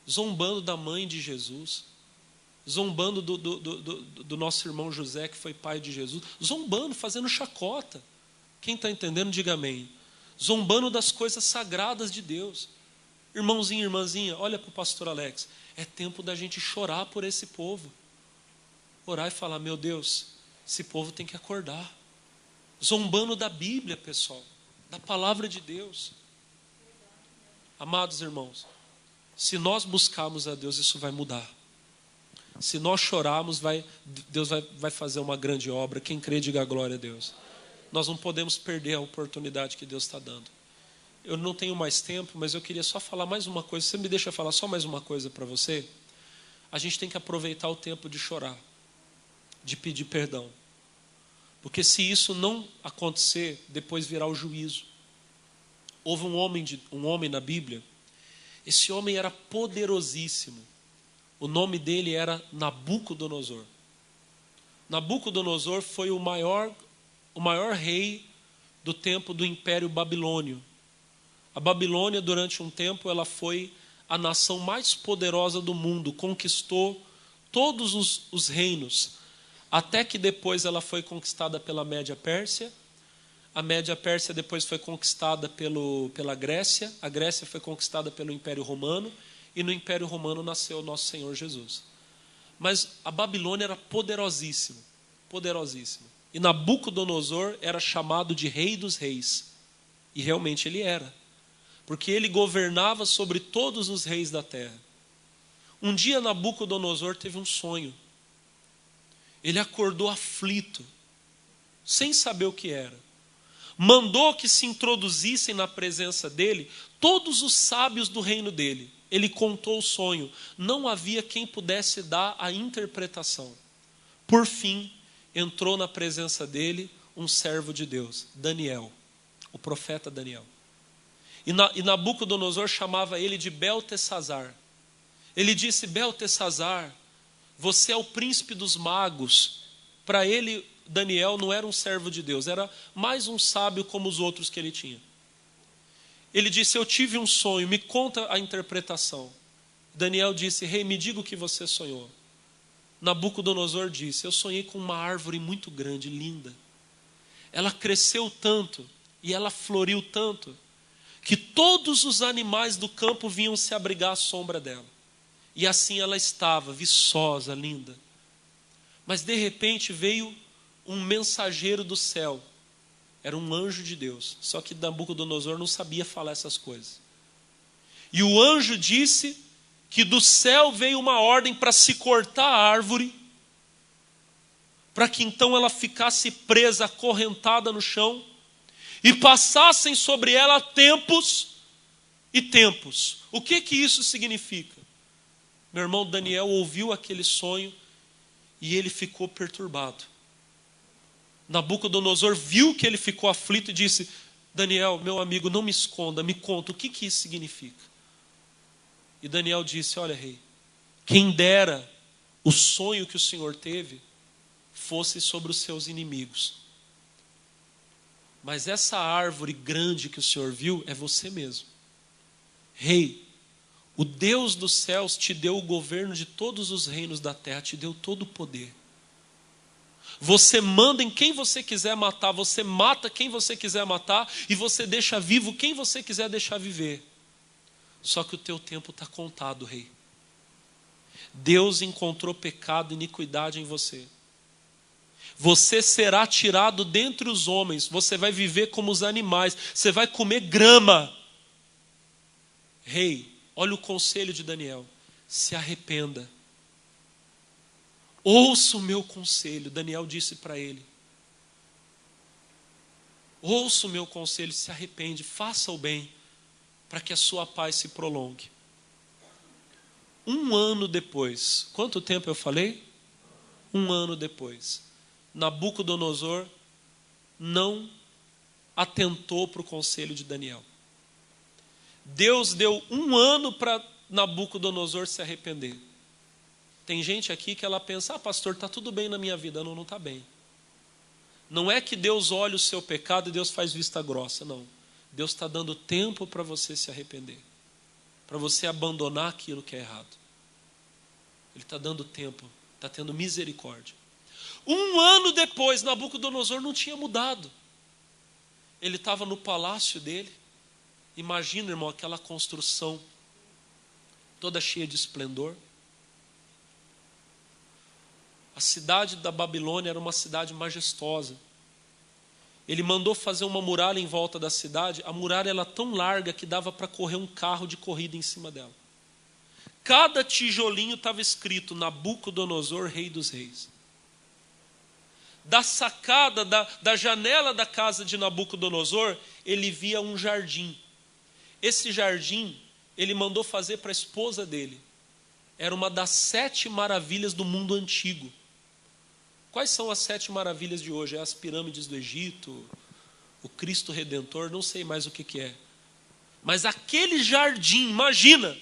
Zombando da mãe de Jesus. Zombando do nosso irmão José, que foi pai de Jesus. Zombando, fazendo chacota. Quem está entendendo, diga amém. Zombando das coisas sagradas de Deus. Irmãozinho, irmãzinha, olha para o pastor Alex. É tempo da gente chorar por esse povo. Orar e falar, meu Deus, esse povo tem que acordar. Zombando da Bíblia, pessoal. Da palavra de Deus. Amados irmãos, se nós buscarmos a Deus, isso vai mudar. Se nós chorarmos, Deus vai fazer uma grande obra. Quem crê, diga glória a Deus. Nós não podemos perder a oportunidade que Deus está dando. Eu não tenho mais tempo, mas eu queria só falar mais uma coisa. Você me deixa falar só mais uma coisa para você? A gente tem que aproveitar o tempo de chorar, de pedir perdão. Porque se isso não acontecer, depois virá o juízo. Houve um homem na Bíblia. Esse homem era poderosíssimo. O nome dele era Nabucodonosor. Nabucodonosor foi o maior rei do tempo do Império Babilônio. A Babilônia, durante um tempo, ela foi a nação mais poderosa do mundo, conquistou todos os reinos, até que depois ela foi conquistada pela Média Pérsia. A Média Pérsia depois foi conquistada pela Grécia, a Grécia foi conquistada pelo Império Romano, e no Império Romano nasceu o nosso Senhor Jesus. Mas a Babilônia era poderosíssima, poderosíssima. E Nabucodonosor era chamado de Rei dos Reis. E realmente ele era. Porque ele governava sobre todos os reis da terra. Um dia Nabucodonosor teve um sonho. Ele acordou aflito, sem saber o que era. Mandou que se introduzissem na presença dele todos os sábios do reino dele. Ele contou o sonho. Não havia quem pudesse dar a interpretação. Por fim, entrou na presença dele um servo de Deus, Daniel, o profeta Daniel. E Nabucodonosor chamava ele de Beltesazar. Ele disse, Beltesazar, você é o príncipe dos magos. Para ele, Daniel não era um servo de Deus, era mais um sábio como os outros que ele tinha. Ele disse, eu tive um sonho, me conta a interpretação. Daniel disse, rei, me diga o que você sonhou. Nabucodonosor disse, eu sonhei com uma árvore muito grande, linda. Ela cresceu tanto e ela floriu tanto que todos os animais do campo vinham se abrigar à sombra dela. E assim ela estava, viçosa, linda. Mas de repente veio um mensageiro do céu. Era um anjo de Deus. Só que Nabucodonosor não sabia falar essas coisas. E o anjo disse que do céu veio uma ordem para se cortar a árvore, para que então ela ficasse presa, acorrentada no chão, e passassem sobre ela tempos e tempos. O que isso significa? Meu irmão Daniel ouviu aquele sonho e ele ficou perturbado. Nabucodonosor viu que ele ficou aflito e disse, Daniel, meu amigo, não me esconda, me conta, o que isso significa? E Daniel disse, olha, rei, quem dera o sonho que o Senhor teve fosse sobre os seus inimigos. Mas essa árvore grande que o Senhor viu é você mesmo. Rei, o Deus dos céus te deu o governo de todos os reinos da terra, te deu todo o poder. Você manda em quem você quiser matar, você mata quem você quiser matar e você deixa vivo quem você quiser deixar viver. Só que o teu tempo está contado, rei. Deus encontrou pecado e iniquidade em você. Você será tirado dentre os homens, você vai viver como os animais, você vai comer grama. Rei, olha o conselho de Daniel, se arrependa. Ouça o meu conselho, Daniel disse para ele. Ouça o meu conselho, se arrepende, faça o bem, para que a sua paz se prolongue. 1 ano depois, quanto tempo eu falei? 1 ano depois, Nabucodonosor não atentou para o conselho de Daniel. Deus deu 1 ano para Nabucodonosor se arrepender. Tem gente aqui que ela pensa, pastor, está tudo bem na minha vida. Não, não está bem. Não é que Deus olha o seu pecado e Deus faz vista grossa, não. Deus está dando tempo para você se arrepender. Para você abandonar aquilo que é errado. Ele está dando tempo, está tendo misericórdia. 1 ano depois, Nabucodonosor não tinha mudado. Ele estava no palácio dele. Imagina, irmão, aquela construção toda cheia de esplendor. A cidade da Babilônia era uma cidade majestosa. Ele mandou fazer uma muralha em volta da cidade. A muralha era tão larga que dava para correr um carro de corrida em cima dela. Cada tijolinho estava escrito Nabucodonosor, rei dos reis. Da sacada, da janela da casa de Nabucodonosor, ele via um jardim. Esse jardim, ele mandou fazer para a esposa dele. Era uma das 7 maravilhas do mundo antigo. Quais são as 7 maravilhas de hoje? É as pirâmides do Egito, o Cristo Redentor, não sei mais o que é. Mas aquele jardim, imagina,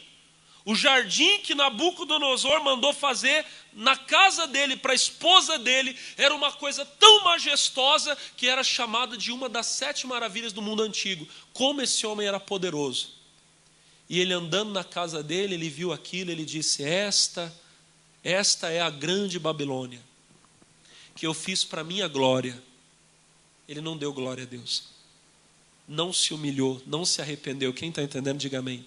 o jardim que Nabucodonosor mandou fazer na casa dele, para a esposa dele, era uma coisa tão majestosa que era chamada de uma das 7 maravilhas do mundo antigo. Como esse homem era poderoso. E ele andando na casa dele, ele viu aquilo, ele disse, esta é a grande Babilônia, que eu fiz para minha glória. Ele não deu glória a Deus. Não se humilhou, não se arrependeu. Quem está entendendo, diga amém.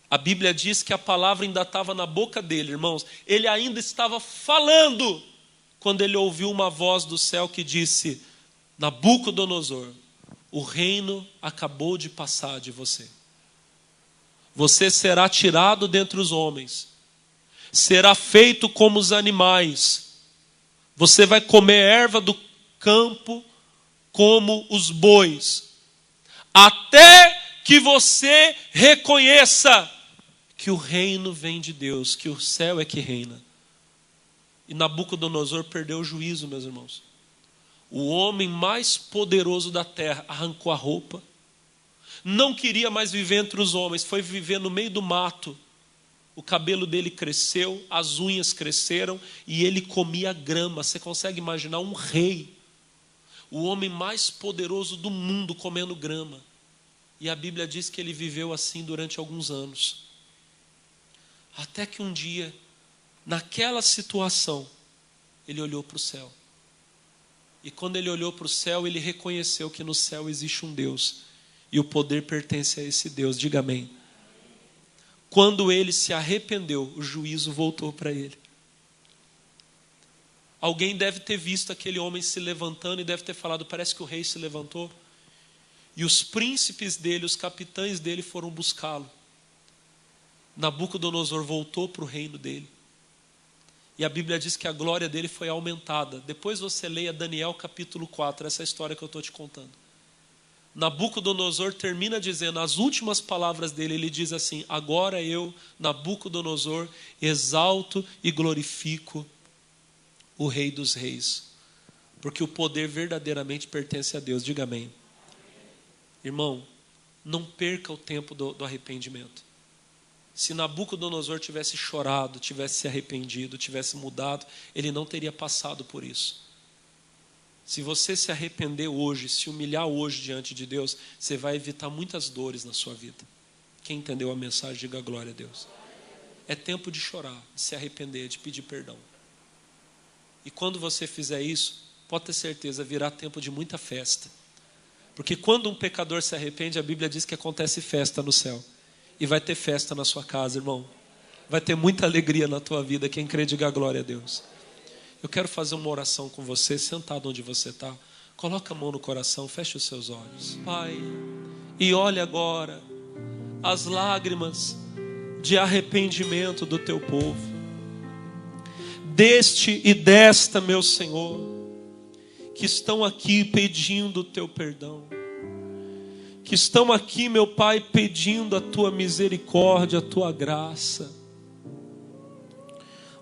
A Bíblia diz que a palavra ainda estava na boca dele, irmãos. Ele ainda estava falando, quando ele ouviu uma voz do céu que disse, Nabucodonosor, o reino acabou de passar de você. Você será tirado dentre os homens. Será feito como os animais. Você vai comer erva do campo como os bois. Até que você reconheça que o reino vem de Deus, que o céu é que reina. E Nabucodonosor perdeu o juízo, meus irmãos. O homem mais poderoso da terra arrancou a roupa. Não queria mais viver entre os homens, foi viver no meio do mato. O cabelo dele cresceu, as unhas cresceram e ele comia grama. Você consegue imaginar um rei, o homem mais poderoso do mundo comendo grama. E a Bíblia diz que ele viveu assim durante alguns anos. Até que um dia, naquela situação, ele olhou para o céu. E quando ele olhou para o céu, ele reconheceu que no céu existe um Deus. E o poder pertence a esse Deus. Diga amém. Quando ele se arrependeu, o juízo voltou para ele. Alguém deve ter visto aquele homem se levantando e deve ter falado, parece que o rei se levantou. E os príncipes dele, os capitães dele foram buscá-lo. Nabucodonosor voltou para o reino dele. E a Bíblia diz que a glória dele foi aumentada. Depois você leia Daniel capítulo 4, essa história que eu estou te contando. Nabucodonosor termina dizendo, as últimas palavras dele, ele diz assim, agora eu, Nabucodonosor, exalto e glorifico o Rei dos Reis, porque o poder verdadeiramente pertence a Deus. Diga amém. Irmão, não perca o tempo do arrependimento. Se Nabucodonosor tivesse chorado, tivesse se arrependido, tivesse mudado, ele não teria passado por isso. Se você se arrepender hoje, se humilhar hoje diante de Deus, você vai evitar muitas dores na sua vida. Quem entendeu a mensagem, diga glória a Deus. É tempo de chorar, de se arrepender, de pedir perdão. E quando você fizer isso, pode ter certeza, virá tempo de muita festa. Porque quando um pecador se arrepende, a Bíblia diz que acontece festa no céu. E vai ter festa na sua casa, irmão. Vai ter muita alegria na tua vida. Quem crê, diga glória a Deus. Eu quero fazer uma oração com você, sentado onde você está. Coloca a mão no coração, feche os seus olhos. Pai, e olha agora as lágrimas de arrependimento do teu povo. Deste e desta, meu Senhor, que estão aqui pedindo o teu perdão. Que estão aqui, meu Pai, pedindo a tua misericórdia, a tua graça.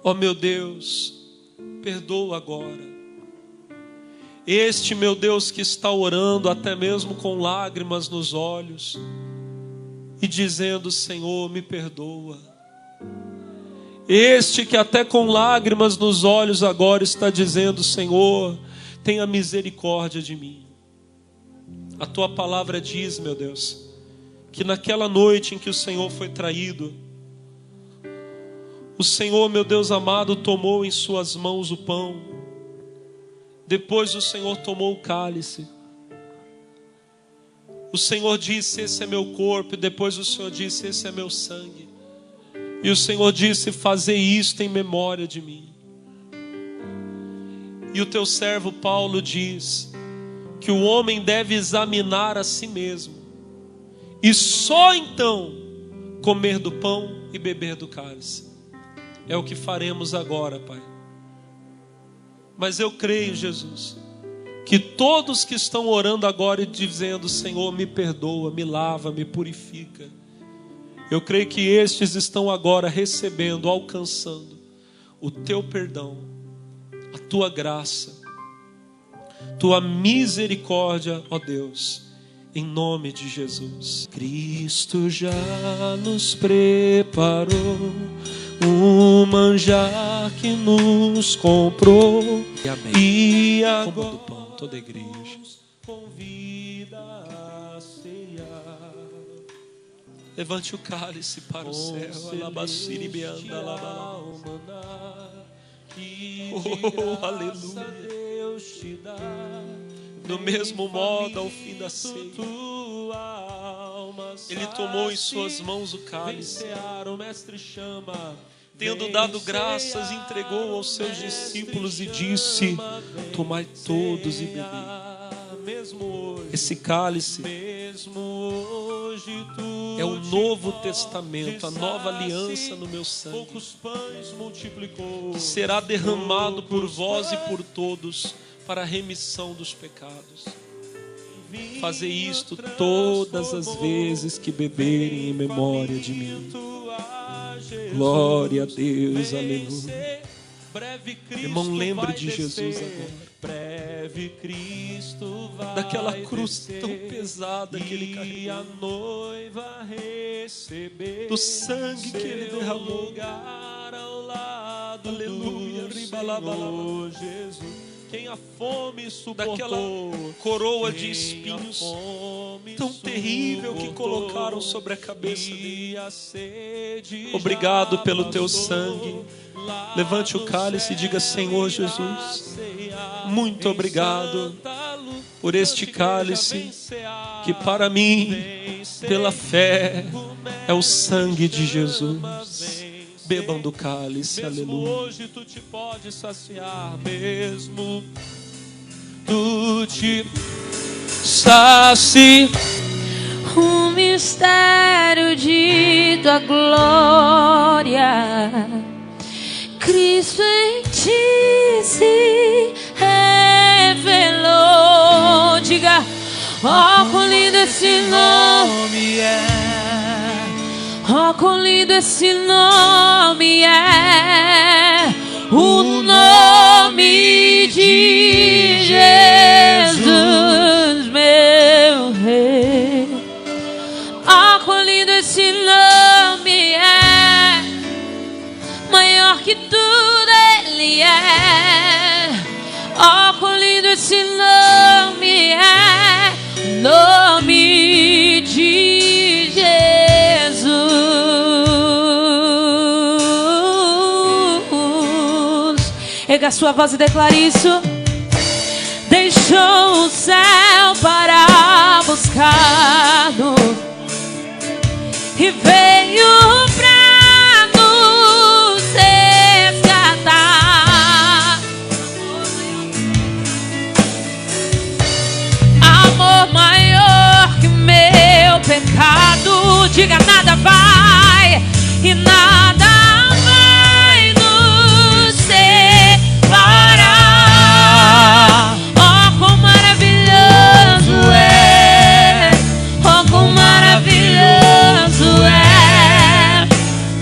Ó meu Deus, perdoa agora. Este, meu Deus, que está orando até mesmo com lágrimas nos olhos e dizendo: Senhor, me perdoa. Este que até com lágrimas nos olhos agora está dizendo: Senhor, tenha misericórdia de mim. A tua palavra diz, meu Deus, que naquela noite em que o Senhor foi traído, o Senhor, meu Deus amado, tomou em suas mãos o pão. Depois o Senhor tomou o cálice. O Senhor disse: esse é meu corpo. E depois o Senhor disse: esse é meu sangue. E o Senhor disse: fazei isto em memória de mim. E o teu servo Paulo diz que o homem deve examinar a si mesmo, e só então comer do pão e beber do cálice. É o que faremos agora, Pai. Mas eu creio, Jesus, que todos que estão orando agora e dizendo: Senhor, me perdoa, me lava, me purifica, eu creio que estes estão agora recebendo, alcançando o teu perdão, a tua graça, tua misericórdia, ó Deus, em nome de Jesus. Cristo já nos preparou um manjar que nos comprou. E amém. E agora, como do pão, toda a igreja convida a ceiar. Levante o cálice para o céu. Alabaciri beanda alabalabas. Oh, aleluia. Do mesmo modo, ao fim da ceia, Ele tomou em suas mãos o cálice, tendo dado graças, entregou aos seus discípulos e disse: tomai todos e bebei. Esse cálice é o Novo Testamento, a nova aliança no meu sangue, que será derramado por vós e por todos para a remissão dos pecados. Fazei isto todas as vezes que beberem em memória de mim. Glória a Deus, aleluia. Irmão, lembre de Jesus agora. Daquela cruz tão pesada que Ele carregou, do sangue que Ele derramou. Aleluia. Quem a fome suportou, daquela coroa de espinhos tão terrível que colocaram sobre a cabeça dele. Obrigado pelo teu sangue. Levante o cálice e diga: Senhor Jesus, muito obrigado por este cálice que para mim, pela fé, é o sangue de Jesus. Bebam do cálice, aleluia. Hoje tu te podes saciar mesmo. Tu te saci. O mistério de tua glória, Cristo em ti se revelou. Diga: ó, quão lindo esse nome é. Oh, quão lindo esse nome é, o nome de Jesus, meu Rei. esse nome é o nome de Jesus. Erga a sua voz e declare isso. Deixou o céu para buscar-nos e veio pra nos resgatar. Amor maior que meu pecado. Diga, nada vai e nada vai nos separar. Oh, quão maravilhoso é! Oh, quão maravilhoso é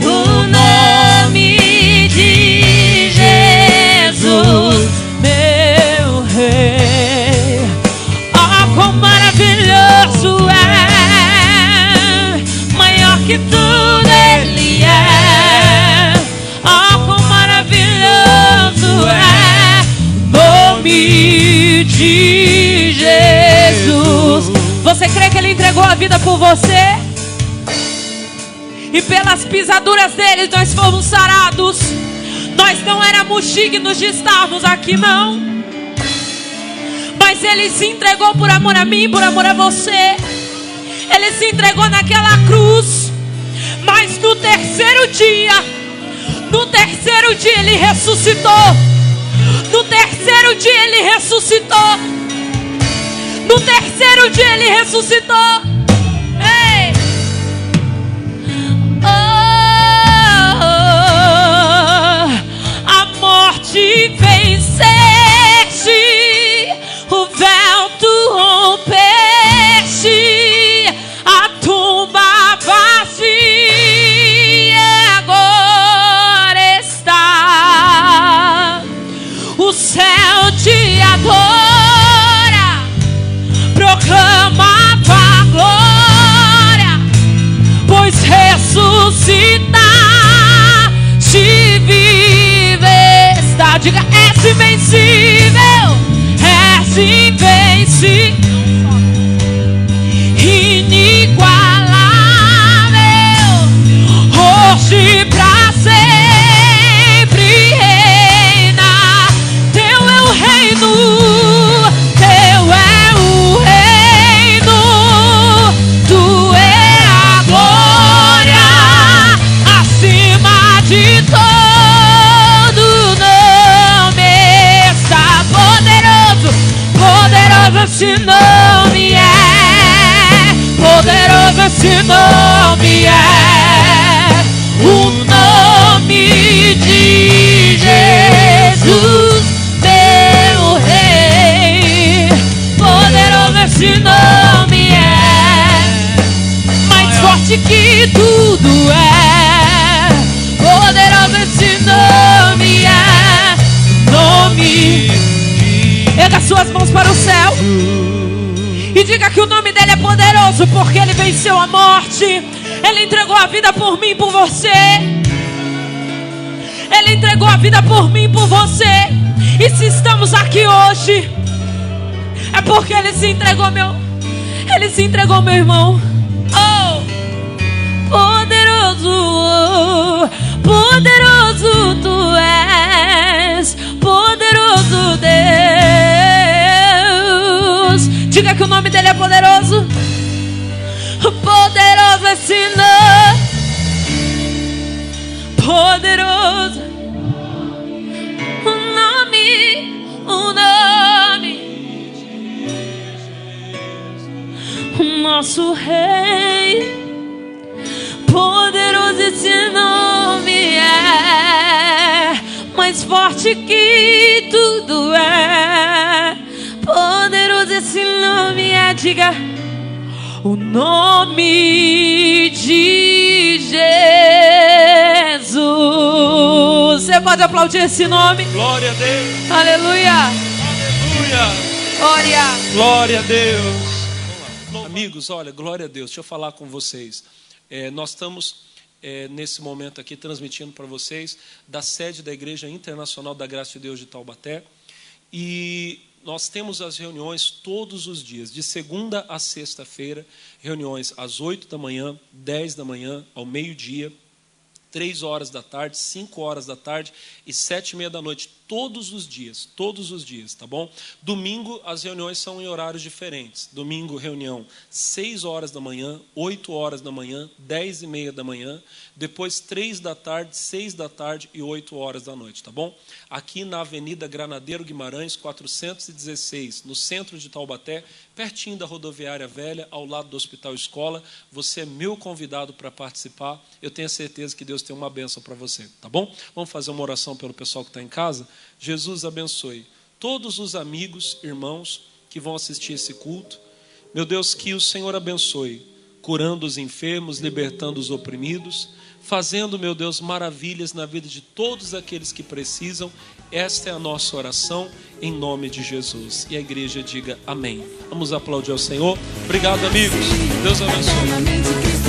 o nome de Jesus, meu Rei. Oh, quão maravilhoso é! Maior que tudo Ele é. Oh, quão maravilhoso é o nome de Jesus. Você crê que Ele entregou a vida por você? E pelas pisaduras dele nós fomos sarados. Nós não éramos dignos de estarmos aqui, não. Mas Ele se entregou por amor a mim, por amor a você. Ele se entregou naquela cruz. Mas no terceiro dia Ele ressuscitou. No terceiro dia Ele ressuscitou. No terceiro dia Ele ressuscitou. Ei! Oh, a morte venceste, o véu tu rompeste, a tumba vazia agora está. O céu te adora, proclama tua glória, pois ressuscitaste, vive está. Diga, és invencível, és invencível, inigualável, hoje pra sempre reina. Teu é o reino, teu é o reino, tu é a glória acima de todo nome. Está poderoso, poderoso esse nome é. Poderoso esse nome é. O nome de Jesus, meu Rei. Poderoso esse nome é. Mais forte que tudo é. Poderoso esse nome é. Nome. Erga suas mãos para o céu e diga que o nome dele é poderoso, porque ele venceu a morte. Ele entregou a vida por mim, por você. Ele entregou a vida por mim, por você. E se estamos aqui hoje, é porque ele se entregou, ele se entregou, meu irmão. Oh, poderoso, oh, poderoso tu és, poderoso Deus. Diga que o nome dele é poderoso. Poderoso esse nome, poderoso o nome, o nosso Rei. Poderoso esse nome é, mais forte que tudo é. Poderoso esse nome é, diga, o nome de Jesus. Você pode aplaudir esse nome? Glória a Deus. Aleluia. Aleluia. Glória. Glória a Deus. Amigos, olha, glória a Deus. Deixa eu falar com vocês. Nós estamos nesse momento aqui transmitindo para vocês da sede da Igreja Internacional da Graça de Deus de Taubaté. E nós temos as reuniões todos os dias, de segunda a sexta-feira, reuniões às 8 da manhã, 10 da manhã, ao meio-dia, 3 horas da tarde, 5 horas da tarde e 7h30 da noite, todos os dias, tá bom? Domingo, as reuniões são em horários diferentes. Domingo, reunião 6 horas da manhã, 8 horas da manhã, 10h30 da manhã, depois 3 da tarde, 6 da tarde e 8 horas da noite, tá bom? Aqui na Avenida Granadeiro Guimarães, 416, no centro de Taubaté, pertinho da Rodoviária Velha, ao lado do Hospital Escola. Você é meu convidado para participar. Eu tenho certeza que Deus tem uma bênção para você, tá bom? Vamos fazer uma oração pelo pessoal que está em casa? Jesus abençoe todos os amigos, irmãos que vão assistir esse culto. Meu Deus, que o Senhor abençoe, curando os enfermos, libertando os oprimidos, fazendo, meu Deus, maravilhas na vida de todos aqueles que precisam. Esta é a nossa oração, em nome de Jesus. E a igreja diga amém. Vamos aplaudir ao Senhor. Obrigado, amigos. Deus abençoe.